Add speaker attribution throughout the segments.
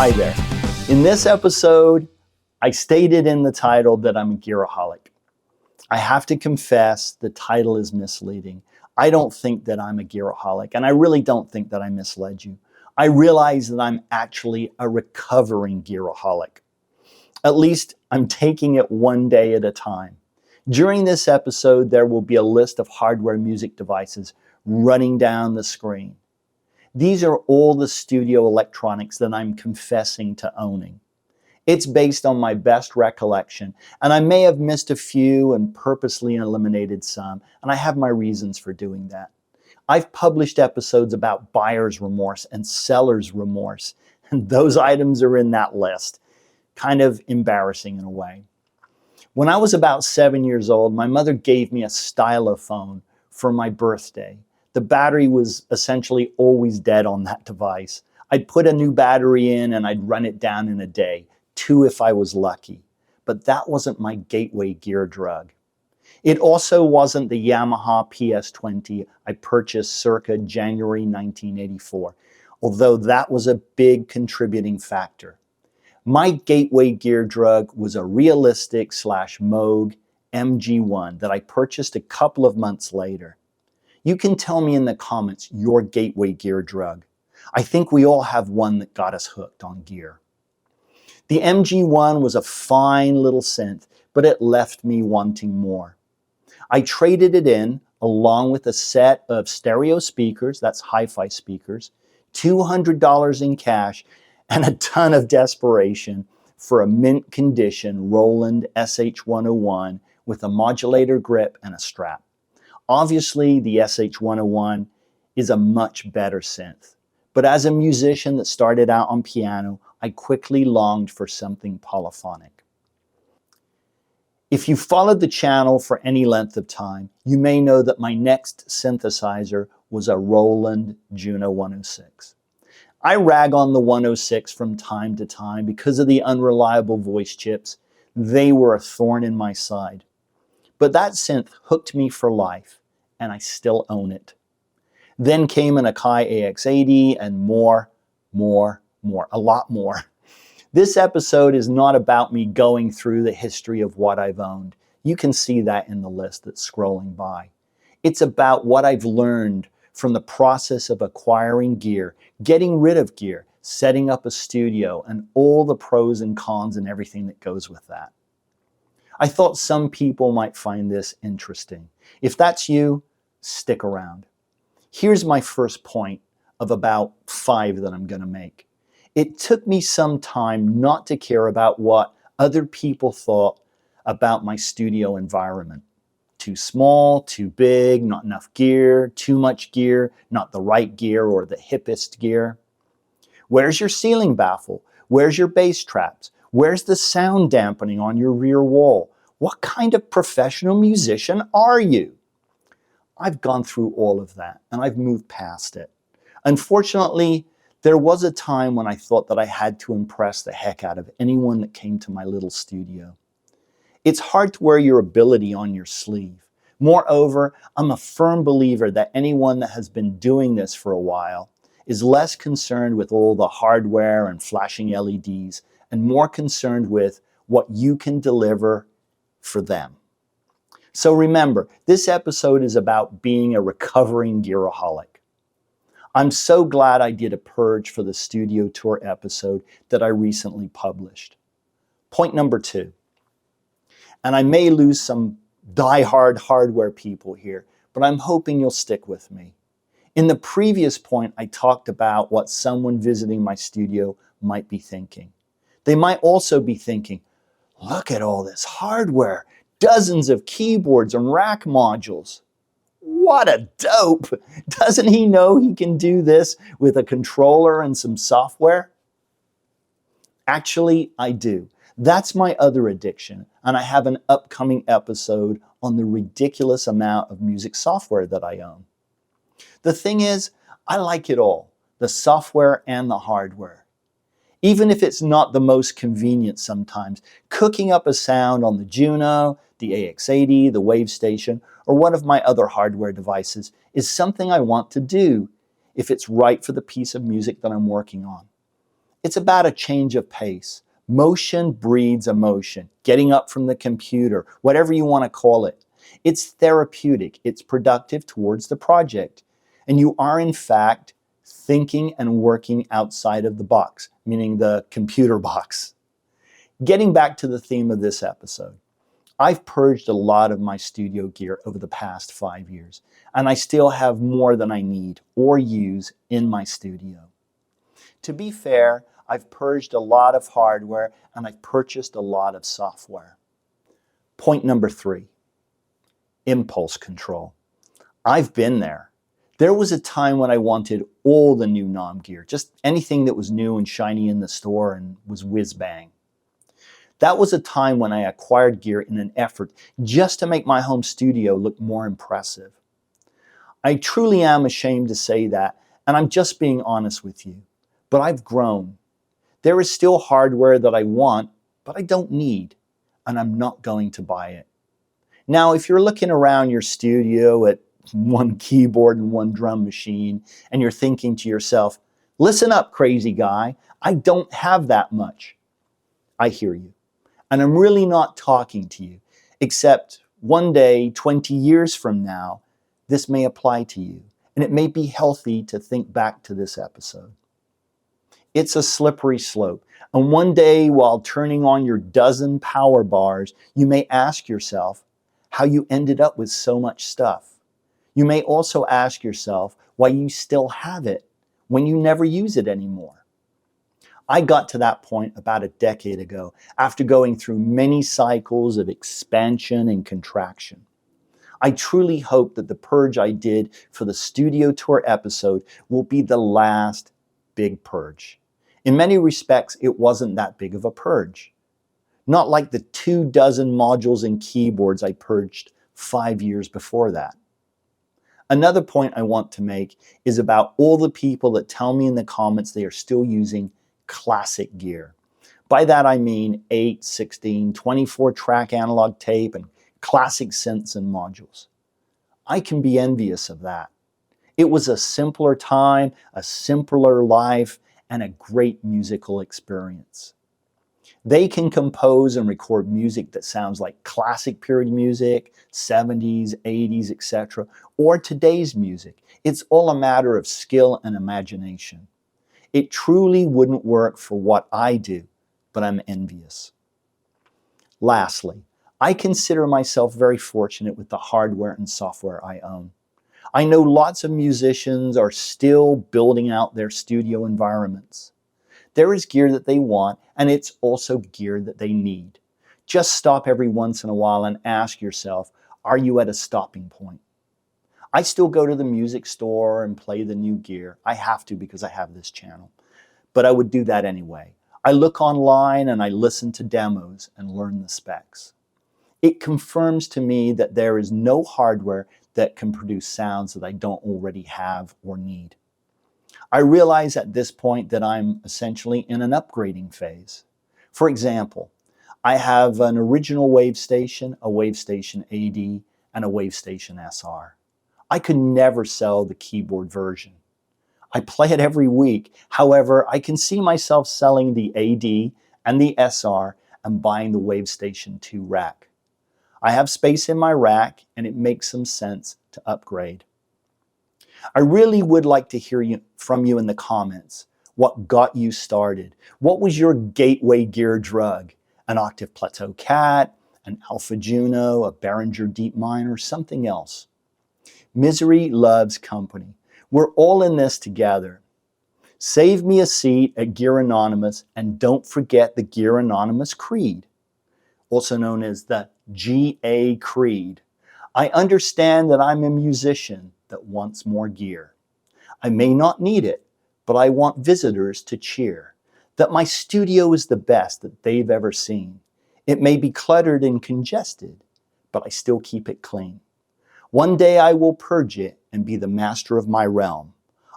Speaker 1: Hi there. In this episode, I stated in the title that I'm a Gear A Holic. I have to confess the title is misleading. I don't think that I'm a Gear A Holic, and I really don't think that I misled you. I realize that I'm actually a recovering Gear A Holic. At least I'm taking it one day at a time. During this episode, there will be a list of hardware music devices running down the screen. These are all the studio electronics that I'm confessing to owning. It's based on my best recollection, and I may have missed a few and purposely eliminated some, and I have my reasons for doing that. I've published episodes about buyer's remorse and seller's remorse, and those items are in that list. Kind of embarrassing in a way. When I was about 7 years old, my mother gave me a stylophone for my birthday. The battery was essentially always dead on that device. I'd put a new battery in and I'd run it down in a day, 2 if I was lucky. But that wasn't my gateway gear drug. It also wasn't the Yamaha PS20 I purchased circa January 1984, although that was a big contributing factor. My gateway gear drug was a realistic / Moog MG1 that I purchased a couple of months later. You can tell me in the comments your gateway gear drug. I think we all have one that got us hooked on gear. The MG1 was a fine little synth, but it left me wanting more. I traded it in along with a set of stereo speakers, that's hi-fi speakers, $200 in cash, and a ton of desperation for a mint condition Roland SH-101 with a modulator grip and a strap. Obviously, the SH-101 is a much better synth, but as a musician that started out on piano, I quickly longed for something polyphonic. If you followed the channel for any length of time, you may know that my next synthesizer was a Roland Juno 106. I rag on the 106 from time to time because of the unreliable voice chips. They were a thorn in my side. But that synth hooked me for life, and I still own it. Then came an Akai AX80 and more, a lot more. This episode is not about me going through the history of what I've owned. You can see that in the list that's scrolling by. It's about what I've learned from the process of acquiring gear, getting rid of gear, setting up a studio, and all the pros and cons and everything that goes with that. I thought some people might find this interesting. If that's you, stick around. Here's my first point of about 5 that I'm going to make. It took me some time not to care about what other people thought about my studio environment. Too small, too big, not enough gear, too much gear, not the right gear or the hippest gear. Where's your ceiling baffle? Where's your bass traps? Where's the sound dampening on your rear wall? What kind of professional musician are you? I've gone through all of that and I've moved past it. Unfortunately, there was a time when I thought that I had to impress the heck out of anyone that came to my little studio. It's hard to wear your ability on your sleeve. Moreover, I'm a firm believer that anyone that has been doing this for a while is less concerned with all the hardware and flashing LEDs and more concerned with what you can deliver for them. So remember, this episode is about being a recovering gearaholic. I'm so glad I did a purge for the studio tour episode that I recently published. Point number 2, and I may lose some die-hard hardware people here, but I'm hoping you'll stick with me. In the previous point, I talked about what someone visiting my studio might be thinking. They might also be thinking, look at all this hardware, dozens of keyboards and rack modules. What a dope! Doesn't he know he can do this with a controller and some software? Actually, I do. That's my other addiction, and I have an upcoming episode on the ridiculous amount of music software that I own. The thing is, I like it all, the software and the hardware. Even if it's not the most convenient sometimes, cooking up a sound on the Juno, the AX80, the Wave Station, or one of my other hardware devices is something I want to do if it's right for the piece of music that I'm working on. It's about a change of pace. Motion breeds emotion. Getting up from the computer, whatever you want to call it. It's therapeutic. It's productive towards the project. And you are, in fact, thinking and working outside of the box, meaning the computer box. Getting back to the theme of this episode, I've purged a lot of my studio gear over the past 5 years, and I still have more than I need or use in my studio. To be fair, I've purged a lot of hardware and I've purchased a lot of software. Point number 3, impulse control. I've been there. There was a time when I wanted all the new NOM gear, just anything that was new and shiny in the store and was whiz-bang. That was a time when I acquired gear in an effort just to make my home studio look more impressive. I truly am ashamed to say that, and I'm just being honest with you. But I've grown. There is still hardware that I want, but I don't need, and I'm not going to buy it. Now, if you're looking around your studio at one keyboard and one drum machine, and you're thinking to yourself, listen up, crazy guy, I don't have that much. I hear you. And I'm really not talking to you, except one day, 20 years from now, this may apply to you, and it may be healthy to think back to this episode. It's a slippery slope, and one day while turning on your dozen power bars, you may ask yourself how you ended up with so much stuff. You may also ask yourself why you still have it when you never use it anymore. I got to that point about a decade ago after going through many cycles of expansion and contraction. I truly hope that the purge I did for the studio tour episode will be the last big purge. In many respects, it wasn't that big of a purge. Not like the 24 modules and keyboards I purged 5 years before that. Another point I want to make is about all the people that tell me in the comments they are still using classic gear. By that I mean 8, 16, 24-track analog tape and classic synths and modules. I can be envious of that. It was a simpler time, a simpler life, and a great musical experience. They can compose and record music that sounds like classic period music, 70s, 80s, etc., or today's music. It's all a matter of skill and imagination. It truly wouldn't work for what I do, but I'm envious. Lastly, I consider myself very fortunate with the hardware and software I own. I know lots of musicians are still building out their studio environments. There is gear that they want, and it's also gear that they need. Just stop every once in a while and ask yourself, are you at a stopping point? I still go to the music store and play the new gear. I have to because I have this channel. But I would do that anyway. I look online and I listen to demos and learn the specs. It confirms to me that there is no hardware that can produce sounds that I don't already have or need. I realize at this point that I'm essentially in an upgrading phase. For example, I have an original wave station, a wave station AD, and a wave station SR. I could never sell the keyboard version. I play it every week. However, I can see myself selling the AD and the SR and buying the wave station 2 rack. I have space in my rack and it makes some sense to upgrade. I really would like to hear from you in the comments. What got you started? What was your gateway gear drug? An Octave Plateau Cat, an Alpha Juno, a Behringer Deep Mine, or something else? Misery loves company. We're all in this together. Save me a seat at Gear Anonymous and don't forget the Gear Anonymous Creed, also known as the GA Creed. I understand that I'm a musician that wants more gear. I may not need it, but I want visitors to cheer that my studio is the best that they've ever seen. It may be cluttered and congested, but I still keep it clean. One day I will purge it and be the master of my realm.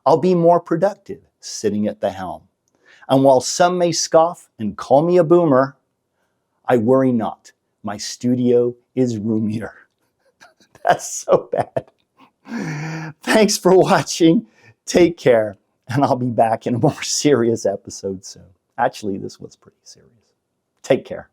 Speaker 1: I'll be more productive sitting at the helm. And while some may scoff and call me a boomer, I worry not. My studio is roomier. That's so bad. Thanks for watching. Take care. and I'll be back in a more serious episode soon. Actually, this was pretty serious. Take care.